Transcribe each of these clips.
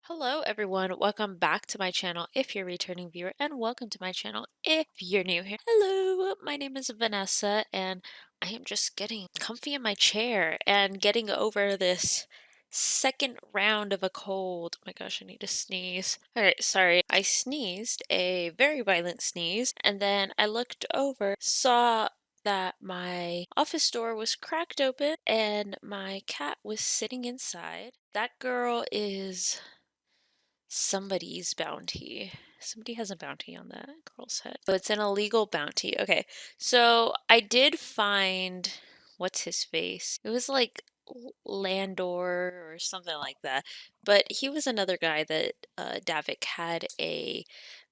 Hello everyone, welcome back to my channel if you're a returning viewer, and welcome to my channel if you're new here. Hello, my name is Vanessa and I am just getting comfy in my chair and getting over this second round of a cold. Oh my gosh, I need to sneeze. Alright, sorry. I sneezed, a very violent sneeze, and then I looked over, saw that my office door was cracked open and my cat was sitting inside. That girl is somebody's bounty. Somebody has a bounty on that girl's head. So it's an illegal bounty. Okay, so I did find what's his face? It was like Landor or something like that. But he was another guy that Davik had a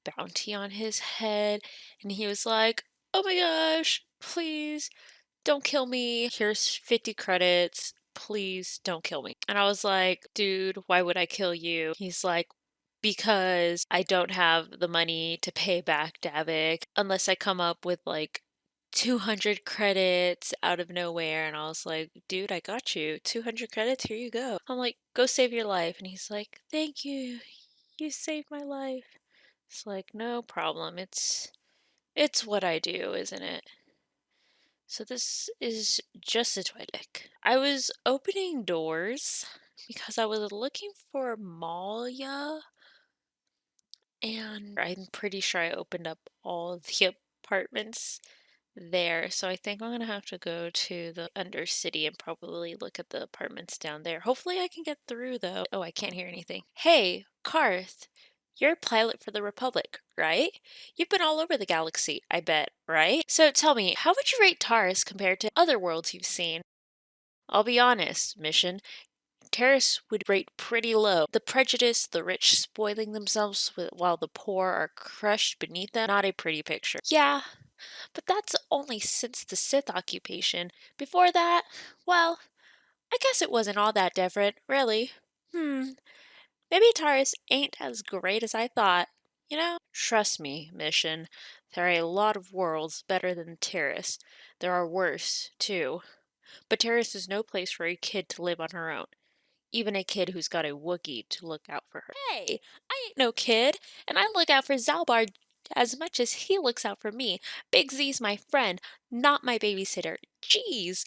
bounty on his head, and he was like, "Oh my gosh, please don't kill me. Here's 50 credits. Please don't kill me." And I was like, dude, why would I kill you? He's like, because I don't have the money to pay back Davik unless I come up with like 200 credits out of nowhere. And I was like, dude, I got you. 200 credits, here you go. I'm like, go save your life. And he's like, thank you. You saved my life. It's like, no problem. It's what I do, isn't it? So this is just a toilet. I was opening doors because I was looking for Malia, and I'm pretty sure I opened up all the apartments there. So I think I'm gonna have to go to the Undercity and probably look at the apartments down there. Hopefully I can get through though. Oh, I can't hear anything. Hey, Karth, you're a pilot for the Republic, right? You've been all over the galaxy, I bet, right? So tell me, how would you rate Taurus compared to other worlds you've seen? I'll be honest, Mission. Terrace would rate pretty low. The prejudice, the rich spoiling themselves while the poor are crushed beneath them, not a pretty picture. Yeah, but that's only since the Sith occupation. Before that, well, I guess it wasn't all that different, really. Maybe Taurus ain't as great as I thought. You know? Trust me, Mission. There are a lot of worlds better than Terrace. There are worse, too. But Terrace is no place for a kid to live on her own. Even a kid who's got a Wookiee to look out for her. Hey, I ain't no kid, and I look out for Zalbar as much as he looks out for me. Big Z's my friend, not my babysitter. Jeez,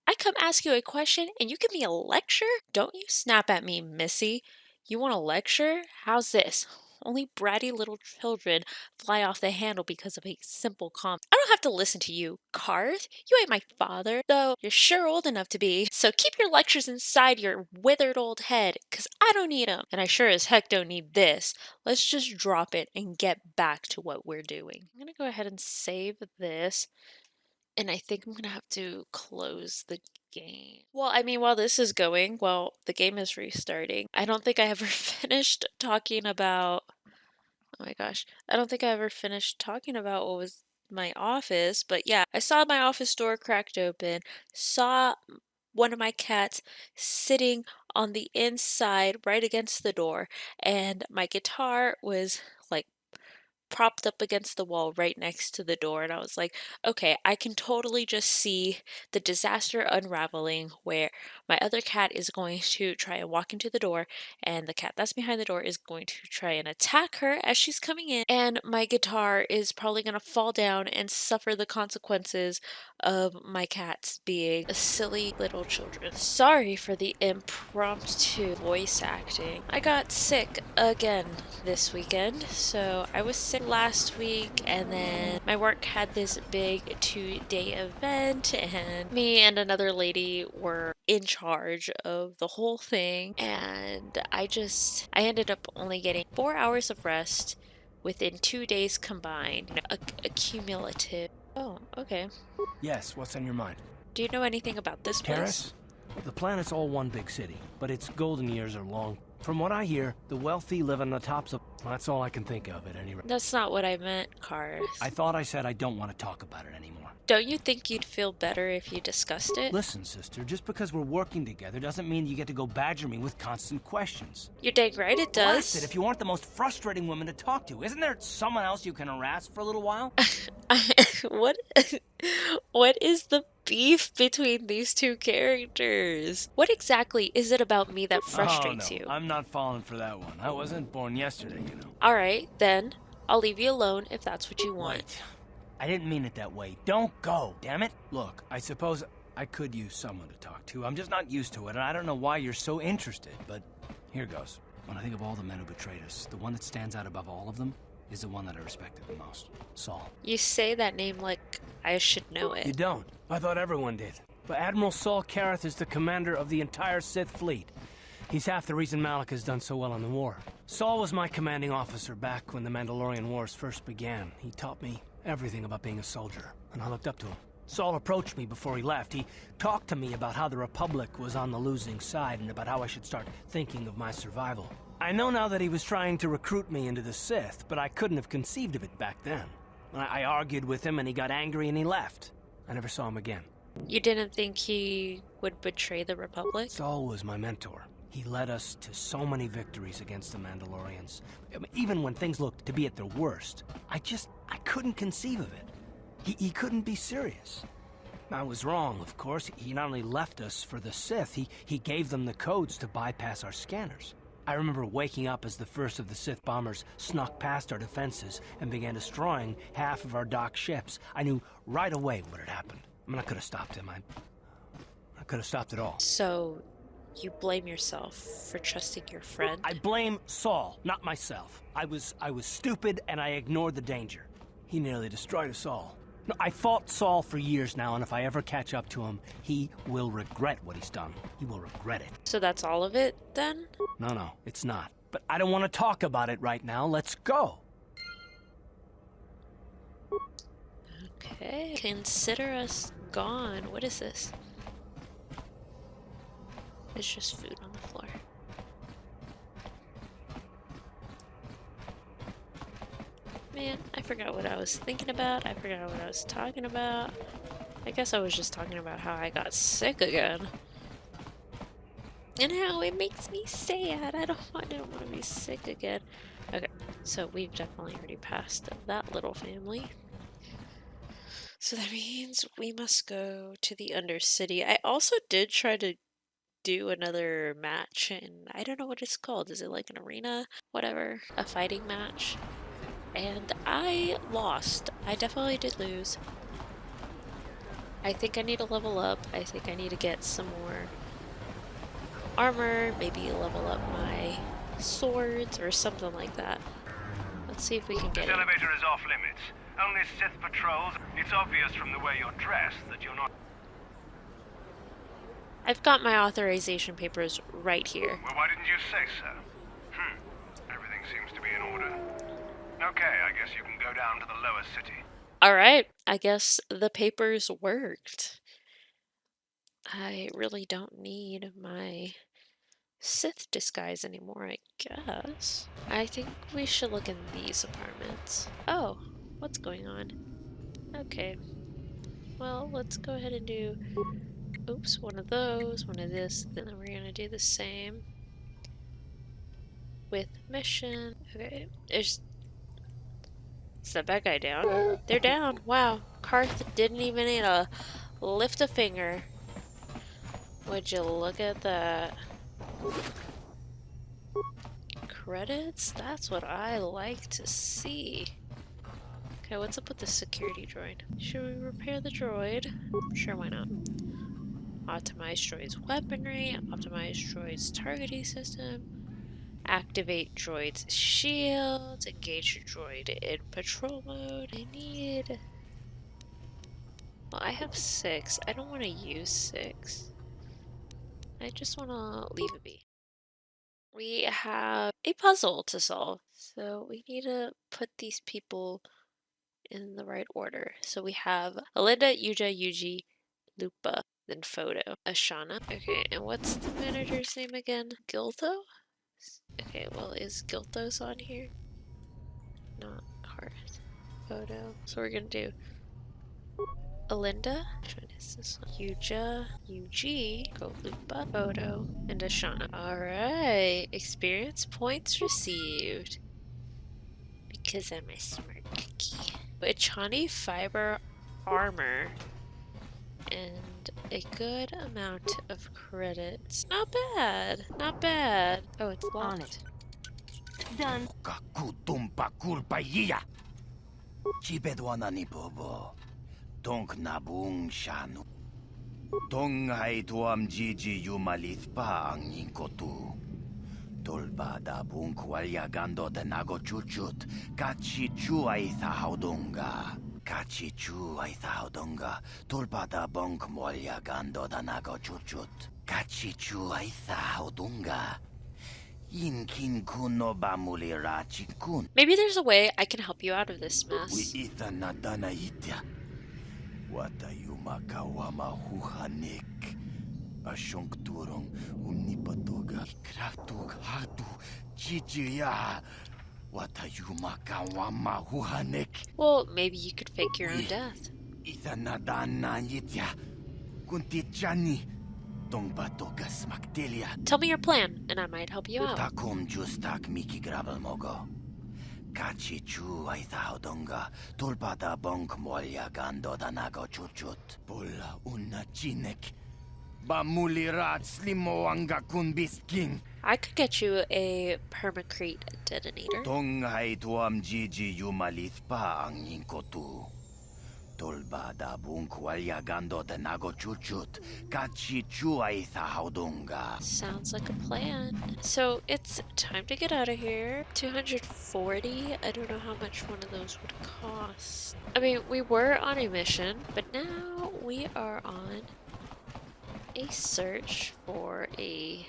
I come ask you a question and you give me a lecture? Don't you snap at me, Missy. You want a lecture? How's this? Only bratty little children fly off the handle because of a simple comment. I don't have to listen to you, Karth. You ain't my father, though you're sure old enough to be. So keep your lectures inside your withered old head, 'cause I don't need 'em. And I sure as heck don't need this. Let's just drop it and get back to what we're doing. I'm gonna go ahead and save this. And I think I'm gonna have to close the game. Well, I mean, while this is going, while the game is restarting, I don't think I ever finished talking about. Oh my gosh. I don't think I ever finished talking about what was my office, but yeah, I saw my office door cracked open, saw one of my cats sitting on the inside right against the door, and my guitar was like propped up against the wall right next to the door, and I was like, okay, I can totally just see the disaster unraveling where my other cat is going to try and walk into the door, and the cat that's behind the door is going to try and attack her as she's coming in, and my guitar is probably going to fall down and suffer the consequences of my cats being silly little children. Sorry for the impromptu voice acting. I got sick again this weekend, so I was sick last week, and then my work had this big 2-day event, and me and another lady were in charge of the whole thing, and I ended up only getting 4 hours of rest within 2 days combined, a cumulative. Oh, okay. Yes, what's on your mind? Do you know anything about this place? Terrace? The planet's all one big city, but its golden years are long. From what I hear, the wealthy live on the tops of... That's all I can think of at any rate. That's not what I meant, Karth. I thought I said I don't want to talk about it anymore. Don't you think you'd feel better if you discussed it? Listen, sister, just because we're working together doesn't mean you get to go badger me with constant questions. You're dang right it Blast does. it if you aren't the most frustrating woman to talk to. Isn't there someone else you can harass for a little while? What what is the beef between these two characters? What exactly is it about me that Oh frustrates no, you? I'm not falling for that one. I wasn't born yesterday, you know. Alright, then I'll leave you alone if that's what you want. Wait. I didn't mean it that way. Don't go, damn it. Look, I suppose I could use someone to talk to. I'm just not used to it, and I don't know why you're so interested, but here goes. When I think of all the men who betrayed us, the one that stands out above all of them is the one that I respected the most. Saul. You say that name like I should know You it. don't? I thought everyone did. But Admiral Saul Kareth is the commander of the entire Sith fleet. He's half the reason Malik has done so well in the war. Saul was my commanding officer back when the Mandalorian Wars first began. He taught me everything about being a soldier, and I looked up to him. Saul approached me before he left. He talked to me about how the Republic was on the losing side and about how I should start thinking of my survival. I know now that he was trying to recruit me into the Sith, but I couldn't have conceived of it back then. I argued with him and he got angry and he left. I never saw him again. You didn't think he would betray the Republic? Saul was my mentor. He led us to so many victories against the Mandalorians. I mean, even when things looked to be at their worst, I couldn't conceive of it. He couldn't be serious. I was wrong, of course. He not only left us for the Sith, he gave them the codes to bypass our scanners. I remember waking up as the first of the Sith bombers snuck past our defenses and began destroying half of our docked ships. I knew right away what had happened. I mean, I could have stopped him. I could have stopped it all. So, you blame yourself for trusting your friend? I blame Saul, not myself. I was stupid and I ignored the danger. He nearly destroyed us all. No, I fought Saul for years now, and if I ever catch up to him, he will regret what he's done. He will regret it. So that's all of it, then? No, it's not. But I don't want to talk about it right now. Let's go. Okay. Consider us gone. What is this? It's just food on the floor. Man, I forgot what I was thinking about. I forgot what I was talking about. I guess I was just talking about how I got sick again. And how it makes me sad. I don't want to be sick again. Okay, so we've definitely already passed that little family. So that means we must go to the Undercity. I also did try to do another match, and I don't know what it's called. Is it like an arena? Whatever. A fighting match. And I lost. I definitely did lose. I think I need to level up. I think I need to get some more armor, maybe level up my swords or something like that. Let's see if we can get This elevator is off limits. Only Sith patrols. It's obvious from the way you're dressed that you're not... I've got my authorization papers right here. Well, why didn't you say so? Everything seems to be in order. Okay, I guess you can go down to the lower city. Alright, I guess the papers worked. I really don't need my Sith disguise anymore, I guess. I think we should look in these apartments. Oh, what's going on? Okay. Well, let's go ahead and do... Oops, one of those, one of this, then we're gonna do the same with mission. Okay, is that bad guy down? They're down. Wow, Karth didn't even need to lift a finger. Would you look at that? Credits? That's what I like to see. Okay, what's up with the security droid? Should we repair the droid? Sure, why not? Optimize droid's weaponry, optimize droid's targeting system, activate droid's shield, engage droid in patrol mode. I need... Well, I have 6. I don't want to use 6. I just want to leave it be. We have a puzzle to solve, so we need to put these people in the right order. So we have Alinda, Yuja, Yuji, Lupa, then Photo, Ashana. Okay, and what's the manager's name again? Giltho? Okay, well, is Gilthos on here? Not Hearth. Photo. So we're gonna do Alinda. Which one is this one? Yuja, Yuji, go Lupa, Photo, and Ashana. Alright, experience points received. Because I'm a smart cookie. Ichani fiber armor. and a good amount of credits. Not bad. Not bad. Oh, it's On it. locked. Done. Kakutumpa kulpaiya. Chibedwana ni bobo. Tonk nabung shanu. Tong hai tuam jiji yumalith pa ang yinkotu. Tolba da bung kwalya gando de nago chuchut. Kachi chu ay thaudunga. Kachi chu ay thaudunga. Tolba da bung mwalya gando da nago chuchut. Kachi chu ay thaudunga. Yinkin kuno bamulira chikun. Maybe there's a way I can help you out of this We mess. ita nadana itya. Wata yumakawama huhanik. Ashunk turong unipatoga. Kratuk hatu chichiya. Wata yumakawama huhanik. Well, maybe you could fake your own death. Ita nadana itya. Kuntichani. Tongpatoga smaktelia. Tell me your plan, and I might help you out. Takum justak miki grabel mogo. Kachi chu ay thaudonga. Tulpada bonk molya gando danago chuchut. Pula una chinek. Bamulirat slimo anga kunbisking. I could get you a permacrete detonator. Tong hay tuam jiji yumalith pa ang yinkotu. Tolbada bunk walya gando danago chuchut. Kachi chu ay thaudonga. Sounds like a plan. So it's time to get out of here. 240. I don't know how much one of those would cost. I mean, we were on a mission, but now we are on a search for a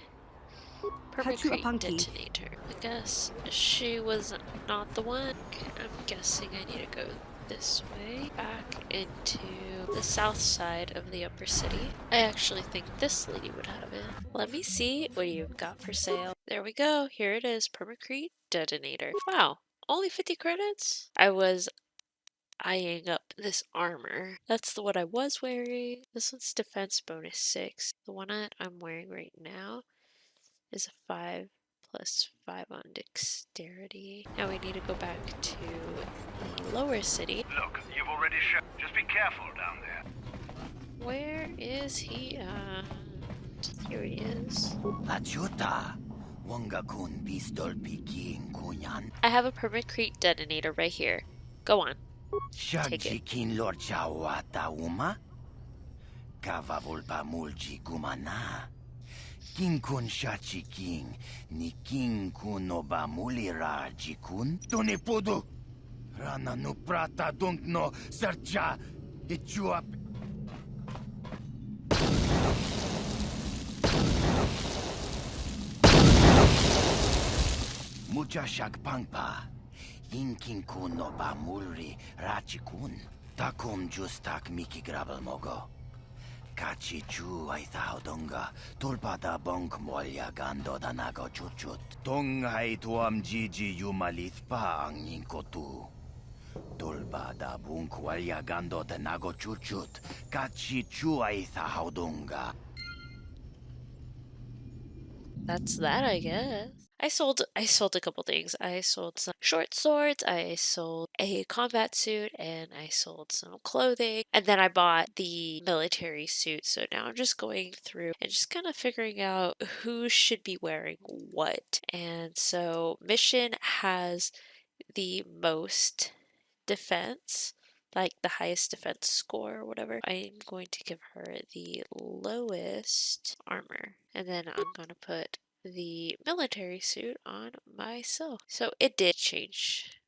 permacrete detonator. I guess she was not the one. Okay, I'm guessing I need to go this way, back into the south side of the upper city. I actually think this lady would have it. Let me see what you've got for sale. There we go. Here it is. Permacrete detonator. Wow. Only 50 credits? I was eyeing up this armor. That's the one I was wearing. This one's defense bonus 6. The one I'm wearing right now is a 5 plus 5 on dexterity. Now we need to go back to the lower city. Look, you've already shot. Just be careful down there. Where is he at? Here he is. Achuta. Wanga kun pistol piking kunyan. I have a permacrete detonator right here. Go on. Take it. Shagjikin lord chawata uma. Kava volpa mulji gumana. King kun shachi king. Ni king kuno ba mulira jikun. Tone podo. Rana no prata don't no sarcha. Ichuap. Mucha shak pangpa. Inkin kuno ba mulri rachikun. Takum justak miki grabel mogo. Kachi chu ay thaudonga. Tulpada bonk molya gando danago chuchut. Tong hay tuam jiji yumalith pa ang yinkotu. Tulpada bunk walya gando danago chuchut. Kachi chu ay thaudonga. That's that, I guess. I sold a couple things. I sold some short swords, I sold a combat suit, and I sold some clothing. And then I bought the military suit. So now I'm just going through and just kind of figuring out who should be wearing what. And so Mission has the most defense, like the highest defense score or whatever. I'm going to give her the lowest armor. And then I'm going to put the military suit on myself. So it did change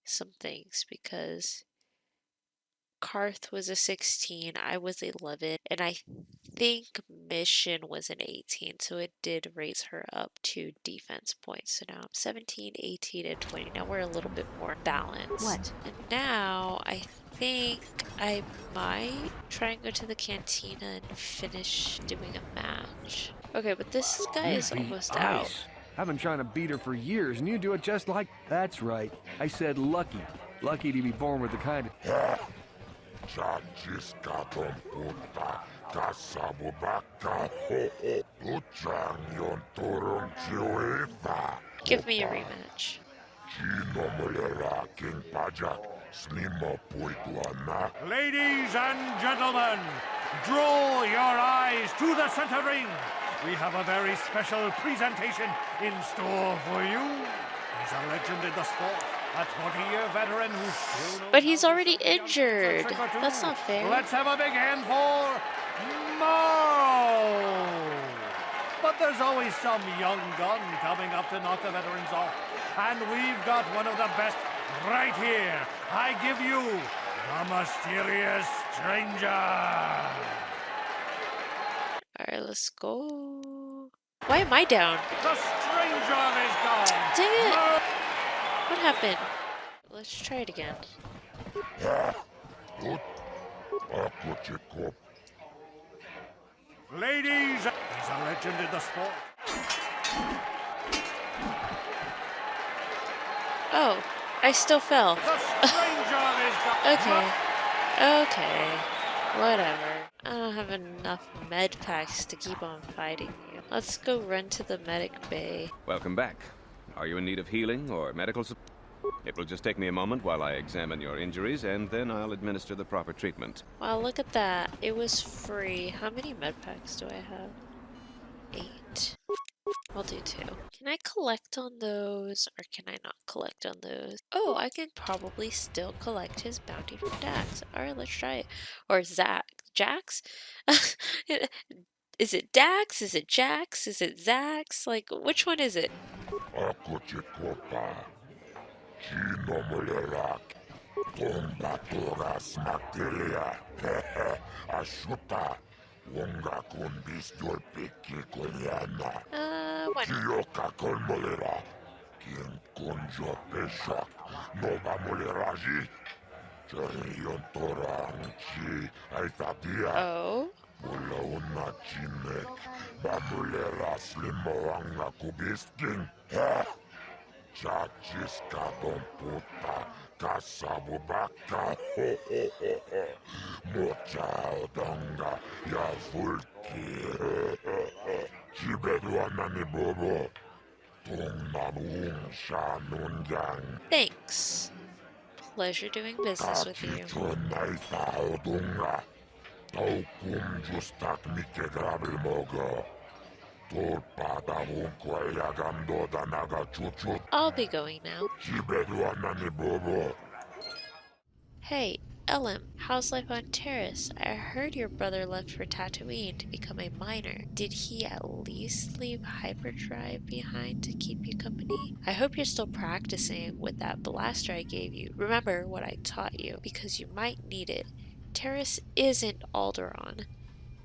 some things because Karth was a 16, I was 11, and I think Mission was an 18, so it did raise her up 2 defense points. So now I'm 17, 18, and 20. Now we're a little bit more balanced. What? And now I think I might try and go to the cantina and finish doing a match. Okay, but this guy is almost out. I've been trying to beat her for years, and you do it just like... That's right. I said lucky. Lucky to be born with the kind of... Give me a rematch. Ladies and gentlemen, Draw your eyes to the center ring. We have a very special presentation in store for you. He's a legend in the sport, a 20-year veteran who still knows But he's how to already serve a young a injured. trick or two. That's not fair. Let's have a big hand for Morrow. But there's always some young gun coming up to knock the veterans off. And we've got one of the best right here. I give you the mysterious stranger. Alright, let's go. Why am I down? The stranger is gone. Dang it! What happened? Let's try it again. Ladies, he's a legend in the sport. Oh, I still fell. The stranger is gone. Okay. Okay. Whatever. I don't have enough med packs to keep on fighting you. Let's go run to the medic bay. Welcome back. Are you in need of healing or medical support? It will just take me a moment while I examine your injuries, and then I'll administer the proper treatment. Wow, look at that. It was free. How many med packs do I have? 8. I'll do 2. Can I collect on those, or can I not collect on those? Oh, I can probably still collect his bounty from Dax. Alright, let's try it. Or Zach. Jax? Is it Dax? Is it Jax? Is it Zax? Like, which one is it? Oh. Thanks. Pleasure doing business with you. I'll be going now. Hey, Elim, how's life on Terrace? I heard your brother left for Tatooine to become a miner. Did he at least leave hyperdrive behind to keep you company? I hope you're still practicing with that blaster I gave you. Remember what I taught you, because you might need it. Terrace isn't Alderaan.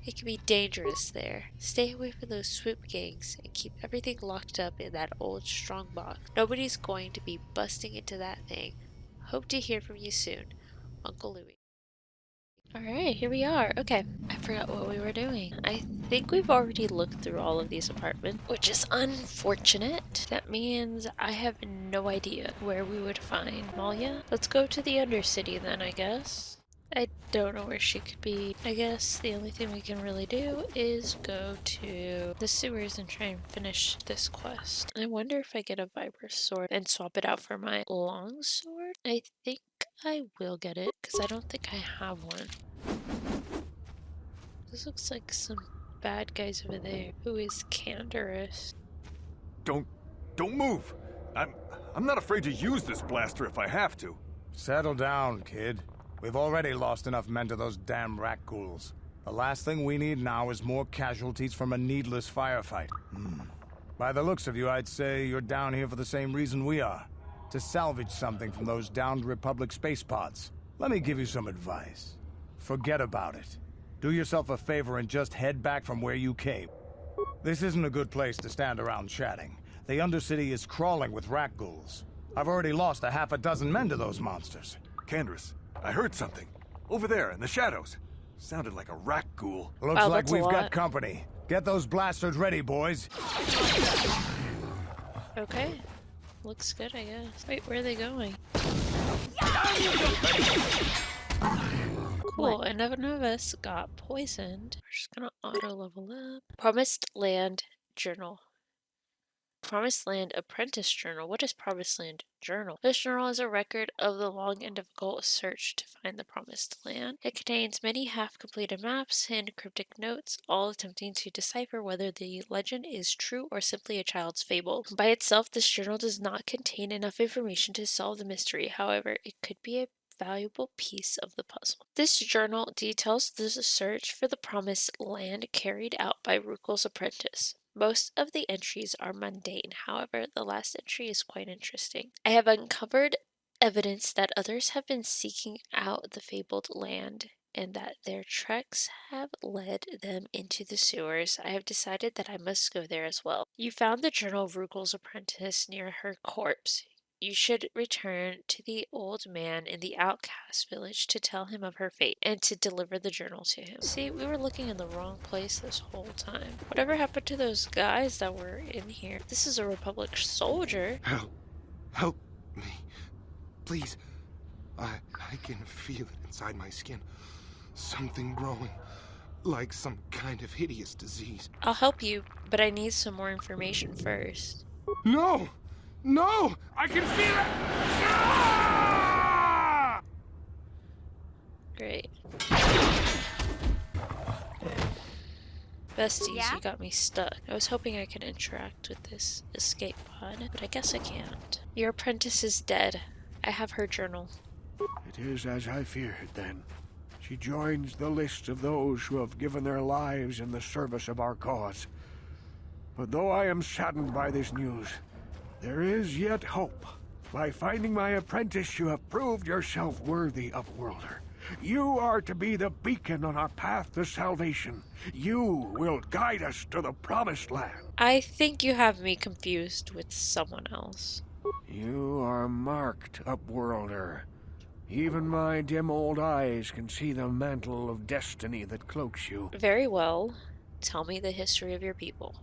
It can be dangerous there. Stay away from those swoop gangs and keep everything locked up in that old strongbox. Nobody's going to be busting into that thing. Hope to hear from you soon. Uncle Louie. Alright, here we are. Okay, I forgot what we were doing. I think we've already looked through all of these apartments, which is unfortunate. That means I have no idea where we would find Malia. Let's go to the Undercity then, I guess. I don't know where she could be. I guess the only thing we can really do is go to the sewers and try and finish this quest. I wonder if I get a Viper sword and swap it out for my long sword. I think I will get it because I don't think I have one. This looks like some bad guys over there. Who is Canderous? Don't move. I'm not afraid to use this blaster if I have to. Settle down, kid. We've already lost enough men to those damn rat ghouls. The last thing we need now is more casualties from a needless firefight. By the looks of you, I'd say you're down here for the same reason we are. To salvage something from those downed Republic space pods. Let me give you some advice. Forget about it. Do yourself a favor and just head back from where you came. This isn't a good place to stand around chatting. The Undercity is crawling with rat ghouls. I've already lost a half a dozen men to those monsters. Candace, I heard something. Over there in the shadows. Sounded like a rat ghoul. Looks Wow, like that's a we've lot. got company. Get those blasters ready, boys. Okay. Looks good, I guess. Wait, where are they going? Cool, and none of us got poisoned. We're just gonna auto level up. Promised Land Journal. Promised Land Apprentice Journal. What is Promised Land Journal? This journal is a record of the long and difficult search to find the Promised Land. It contains many half-completed maps and cryptic notes, all attempting to decipher whether the legend is true or simply a child's fable. By itself, this journal does not contain enough information to solve the mystery. However, it could be a valuable piece of the puzzle. This journal details the search for the Promised Land carried out by Rukel's apprentice. Most of the entries are mundane, however, the last entry is quite interesting. I have uncovered evidence that others have been seeking out the fabled land and that their treks have led them into the sewers. I have decided that I must go there as well. You found the journal of Rugel's apprentice near her corpse. You should return to the old man in the outcast village to tell him of her fate and to deliver the journal to him. See, we were looking in the wrong place this whole time. Whatever happened to those guys that were in here? This is a Republic soldier. Help. Help me. Please. I can feel it inside my skin. Something growing. Like some kind of hideous disease. I'll help you, but I need some more information first. No! No! I can feel it! Ah! Great. Besties, Yeah? you got me stuck. I was hoping I could interact with this escape pod, but I guess I can't. Your apprentice is dead. I have her journal. It is as I feared, then. She joins the list of those who have given their lives in the service of our cause. But though I am saddened by this news, there is yet hope. By finding my apprentice, you have proved yourself worthy, Upworlder. You are to be the beacon on our path to salvation. You will guide us to the Promised Land. I think you have me confused with someone else. You are marked, Upworlder. Even my dim old eyes can see the mantle of destiny that cloaks you. Very well. Tell me the history of your people.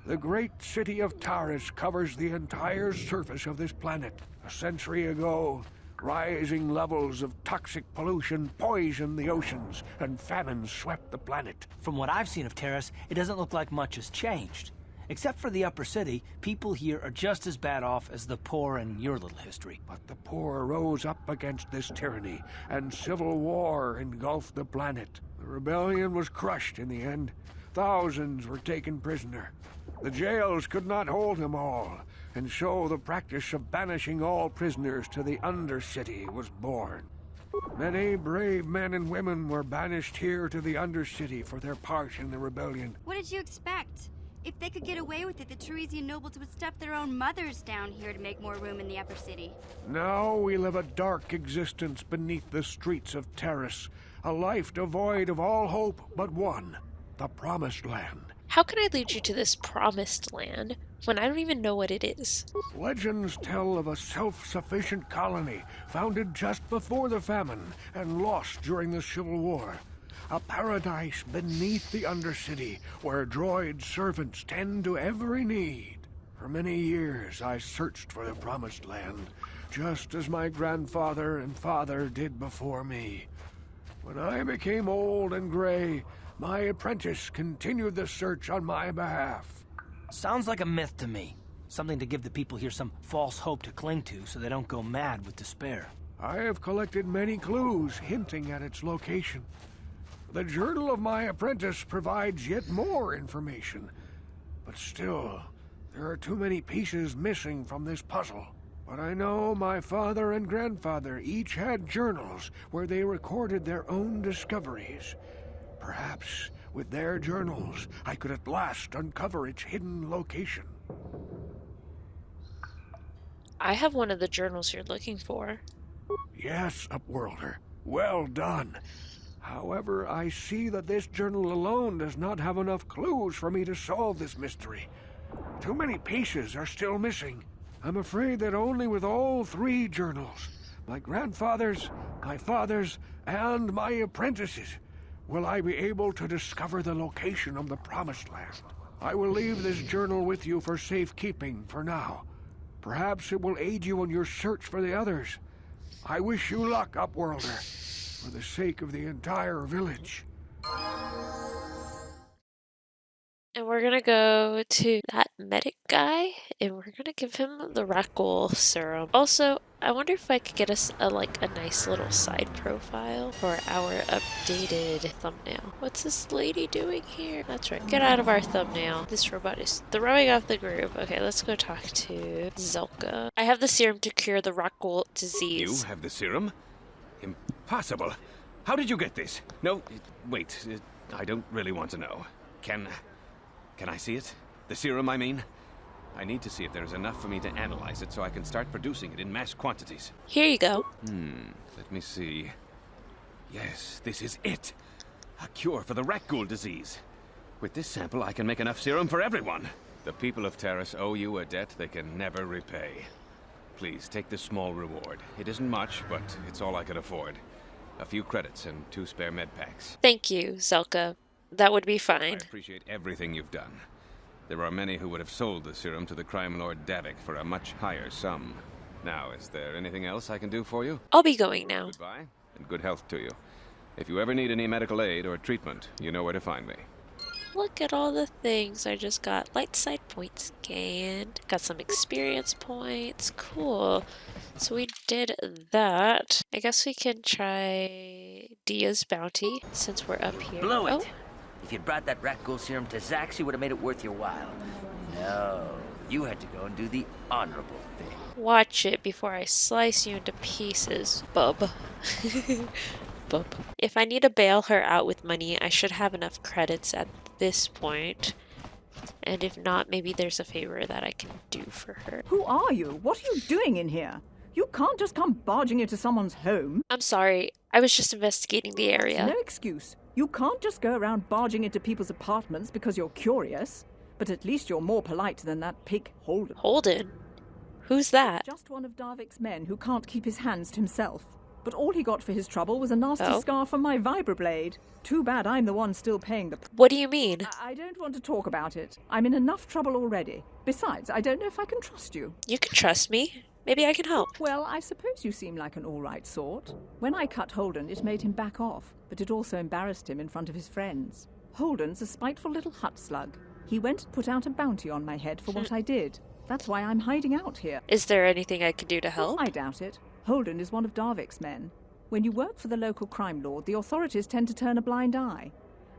The great city of Taris covers the entire surface of this planet. A century ago, rising levels of toxic pollution poisoned the oceans, and famine swept the planet. From what I've seen of Terrace, it doesn't look like much has changed. Except for the upper city, people here are just as bad off as the poor in your little history. But the poor rose up against this tyranny, and civil war engulfed the planet. The rebellion was crushed in the end. Thousands were taken prisoner. The jails could not hold them all, and so the practice of banishing all prisoners to the Undercity was born. Many brave men and women were banished here to the Undercity for their part in the rebellion. What did you expect? If they could get away with it, the Teresian nobles would stuff their own mothers down here to make more room in the upper city. Now we live a dark existence beneath the streets of Terrace, a life devoid of all hope but one, the Promised Land. How can I lead you to this Promised Land when I don't even know what it is? Legends tell of a self-sufficient colony founded just before the famine and lost during the Civil War. A paradise beneath the Undercity where droid servants tend to every need. For many years I searched for the Promised Land, just as my grandfather and father did before me. When I became old and gray, my apprentice continued the search on my behalf. Sounds like a myth to me. Something to give the people here some false hope to cling to so they don't go mad with despair. I have collected many clues hinting at its location. The journal of my apprentice provides yet more information. But still, there are too many pieces missing from this puzzle. But I know my father and grandfather each had journals where they recorded their own discoveries. Perhaps with their journals, I could at last uncover its hidden location. I have one of the journals you're looking for. Yes, Upworlder. Well done. However, I see that this journal alone does not have enough clues for me to solve this mystery. Too many pieces are still missing. I'm afraid that only with all three journals, my grandfather's, my father's, and my apprentice's, will I be able to discover the location of the Promised Land. I will leave this journal with you for safekeeping for now. Perhaps it will aid you in your search for the others. I wish you luck, Upworlder, for the sake of the entire village. And we're gonna go to that medic guy, and we're gonna give him the Rakghoul serum. Also, I wonder if I could get us a nice little side profile for our updated thumbnail. What's this lady doing here? That's right. Get out of our thumbnail. This robot is throwing off the groove. Okay, let's go talk to Zelka. I have the serum to cure the Rakghoul disease. You have the serum? Impossible. How did you get this? No, wait. I don't really want to know. Can I see it? The serum, I mean? I need to see if there's enough for me to analyze it so I can start producing it in mass quantities. Here you go. Let me see. Yes, this is it. A cure for the Rakghoul disease. With this sample, I can make enough serum for everyone. The people of Terrace owe you a debt they can never repay. Please, take this small reward. It isn't much, but it's all I can afford. A few credits and 2 spare med packs. Thank you, Zelka. That would be fine. I appreciate everything you've done. There are many who would have sold the serum to the crime lord Davik for a much higher sum. Now, is there anything else I can do for you? I'll be going now. Goodbye, and good health to you. If you ever need any medical aid or treatment, you know where to find me. Look at all the things I just got. Light side points gained. Got some experience points. Cool. So we did that. I guess we can try Dia's bounty since we're up here. Blow it! Oh. If you'd brought that Rakghoul serum to Zax, you would have made it worth your while. No, you had to go and do the honorable thing. Watch it before I slice you into pieces, bub. Bub. If I need to bail her out with money, I should have enough credits at this point. And if not, maybe there's a favor that I can do for her. Who are you? What are you doing in here? You can't just come barging into someone's home. I'm sorry. I was just investigating the area. No excuse. You can't just go around barging into people's apartments because you're curious. But at least you're more polite than that pig Holden. Holden? Who's that? Just one of Darvik's men who can't keep his hands to himself. But all he got for his trouble was a nasty scar from my vibroblade. Too bad I'm the one still paying the... What do you mean? I don't want to talk about it. I'm in enough trouble already. Besides, I don't know if I can trust you. You can trust me. Maybe I can help. Well, I suppose you seem like an all-right sort. When I cut Holden, it made him back off, but it also embarrassed him in front of his friends. Holden's a spiteful little hut slug. He went and put out a bounty on my head for what I did. That's why I'm hiding out here. Is there anything I can do to help? I doubt it. Holden is one of Darvik's men. When you work for the local crime lord, the authorities tend to turn a blind eye.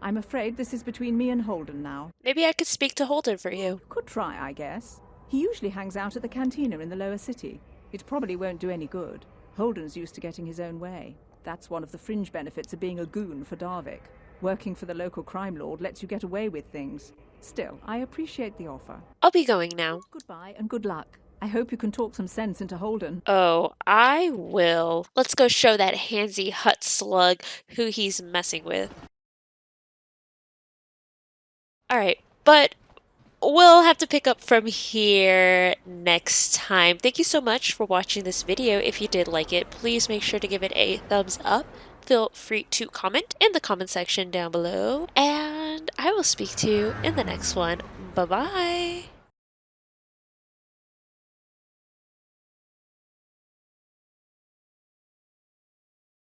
I'm afraid this is between me and Holden now. Maybe I could speak to Holden for you. Could try, I guess. He usually hangs out at the cantina in the lower city. It probably won't do any good. Holden's used to getting his own way. That's one of the fringe benefits of being a goon for Darvik. Working for the local crime lord lets you get away with things. Still, I appreciate the offer. I'll be going now. Goodbye and good luck. I hope you can talk some sense into Holden. Oh, I will. Let's go show that handsy hut slug who he's messing with. Alright, but we'll have to pick up from here next time. Thank you so much for watching this video. If you did like it, please make sure to give it a thumbs up. Feel free to comment in the comment section down below. And I will speak to you in the next one. Bye-bye.